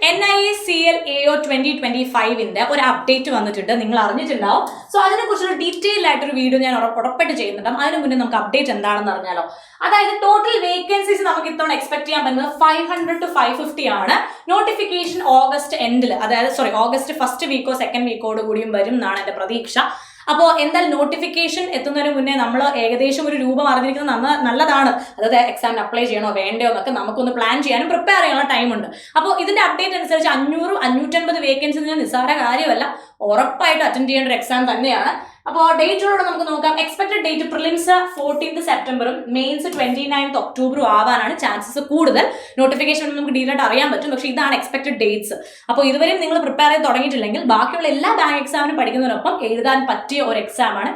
NIACL-AO 2025 ഒരു update വന്നിട്ടുണ്ട്. നിങ്ങൾ അറിഞ്ഞിട്ടുണ്ടാവും. സോ അതിനെക്കുറിച്ചുള്ള ഡീറ്റെയിൽ ആയിട്ടൊരു വീഡിയോ ഞാൻ ഉറപ്പായിട്ട് ചെയ്യുന്നുണ്ടാവും. അതിന് മുന്നേ നമുക്ക് അപ്ഡേറ്റ് എന്താണെന്ന് അറിഞ്ഞാലോ. അതായത് ടോട്ടൽ വേക്കൻസീസ് നമുക്ക് ഇത്തവണ എക്സ്പെക്ട് ചെയ്യാൻ പറ്റുന്നത് 500 to 550 ആണ്. നോട്ടിഫിക്കേഷൻ ഓഗസ്റ്റ് എൻഡിൽ, അതായത് ഓഗസ്റ്റ് ഫസ്റ്റ് വീക്കോ സെക്കൻഡ് വീക്കോട് കൂടിയും വരും എന്നാണ് എൻ്റെ പ്രതീക്ഷ. അപ്പോൾ എന്തായാലും നോട്ടിഫിക്കേഷൻ എത്തുന്നതിന് മുന്നേ നമ്മൾ ഏകദേശം ഒരു രൂപം അറിഞ്ഞിരിക്കുന്നത് നല്ലതാണ്. അതായത് എക്സാമിന് അപ്ലൈ ചെയ്യണോ വേണ്ടയോ എന്നൊക്കെ നമുക്കൊന്ന് പ്ലാൻ ചെയ്യാനും പ്രിപ്പയർ ചെയ്യാനുള്ള ടൈമുണ്ട്. അപ്പോൾ ഇതിന്റെ അപ്ഡേറ്റ് അനുസരിച്ച് 500-550 വേക്കൻസി നിസ്സാര കാര്യമല്ല, ഉറപ്പായിട്ട് അറ്റൻഡ് ചെയ്യേണ്ട ഒരു എക്സാം തന്നെയാണ്. അപ്പോൾ ഡേറ്റുകളോട് നമുക്ക് നോക്കാം. എക്സ്പെക്ടഡ് ഡേറ്റ് പ്രിലിംസ് 14th സെപ്റ്റംബറും മെയിൻസ് 29th ഒക്ടോബറും ആവാനാണ് ചാൻസസ് കൂടുതൽ. നോട്ടിഫിക്കേഷൻ നമുക്ക് ഡീറ്റെയിൽ ആയിട്ട് അറിയാൻ പറ്റും, പക്ഷേ ഇതാണ് എക്സ്പെക്ടഡ് ഡേറ്റ്സ്. അപ്പോൾ ഇതുവരെയും നിങ്ങൾ പ്രിപ്പയർ ചെയ്ത് തുടങ്ങിയിട്ടില്ലെങ്കിൽ ബാക്കിയുള്ള എല്ലാ ബാങ്ക് എക്സാമിനും പഠിക്കുന്നതിനൊപ്പം എഴുതാൻ പറ്റിയ ഒരു എക്സാമാണ്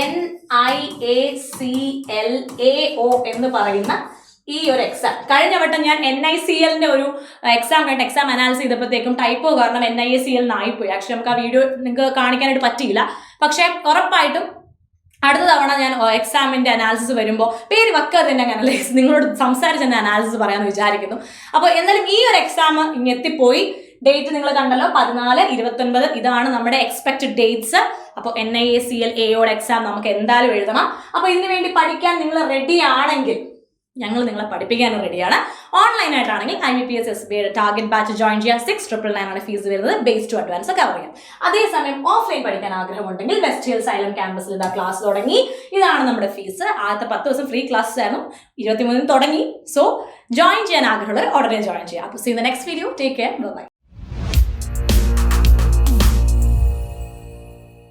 NIACL-AO എന്ന് പറയുന്ന ഈ ഒരു എക്സാം. കഴിഞ്ഞ വട്ടം ഞാൻ NICL-ന്റെ ഒരു എക്സാം അനാലിസ് ചെയ്തപ്പോഴത്തേക്കും ടൈപ്പോ കാരണം NIACL ആയിപ്പോയി. ആക്ച്വലി നമുക്ക് ആ വീഡിയോ നിങ്ങൾക്ക് കാണിക്കാനായിട്ട് പറ്റിയില്ല. പക്ഷെ ഉറപ്പായിട്ടും അടുത്ത തവണ ഞാൻ എക്സാമിന്റെ അനാലിസിസ് വരുമ്പോൾ പേര് വെക്കാതെ തന്നെ അനലൈസ് നിങ്ങളോട് സംസാരിച്ച് തന്നെ അനാലിസിസ് പറയാമെന്ന് വിചാരിക്കുന്നു. അപ്പോൾ എന്നാലും ഈ ഒരു എക്സാം ഇങ്ങെത്തിപ്പോയി. ഡേറ്റ് നിങ്ങൾ കണ്ടല്ലോ, 14, 29 ഇതാണ് നമ്മുടെ എക്സ്പെക്റ്റഡ് ഡേറ്റ്സ്. അപ്പോൾ NIACL-AO എക്സാം നമുക്ക് എന്തായാലും എഴുതണം. അപ്പോൾ ഇതിനു വേണ്ടി പഠിക്കാൻ നിങ്ങൾ റെഡി ആണെങ്കിൽ ഞങ്ങൾ നിങ്ങളെ പഠിപ്പിക്കാനും റെഡിയാണ്. ഓൺലൈനായിട്ടാണെങ്കിൽ IBPS SBI target batch join ചെയ്യാൻ 6,999 ആണ് ഫീസ് വരുന്നത്. ബേസ് ടു അഡ്വാൻസ് കവർ ചെയ്യാം. അതേസമയം ഓഫ്ലൈൻ പഠിക്കാൻ ആഗ്രഹമുണ്ടെങ്കിൽ വെസ്റ്റ് ഹിൽ സൈലം ക്യാമ്പസിൽ ഇതാ ക്ലാസ് തുടങ്ങി. ഇതാണ് നമ്മുടെ ഫീസ്. ആദ്യത്തെ 10 ദിവസം ഫ്രീ ക്ലാസ്സസ് ആയിരുന്നു, 23 തുടങ്ങി. സോ ജോയിൻ ചെയ്യാൻ ആഗ്രഹമുള്ളവർ ഉടനെ ജോയിൻ ചെയ്യാം. അപ്പോൾ see in the next video. Take care, by.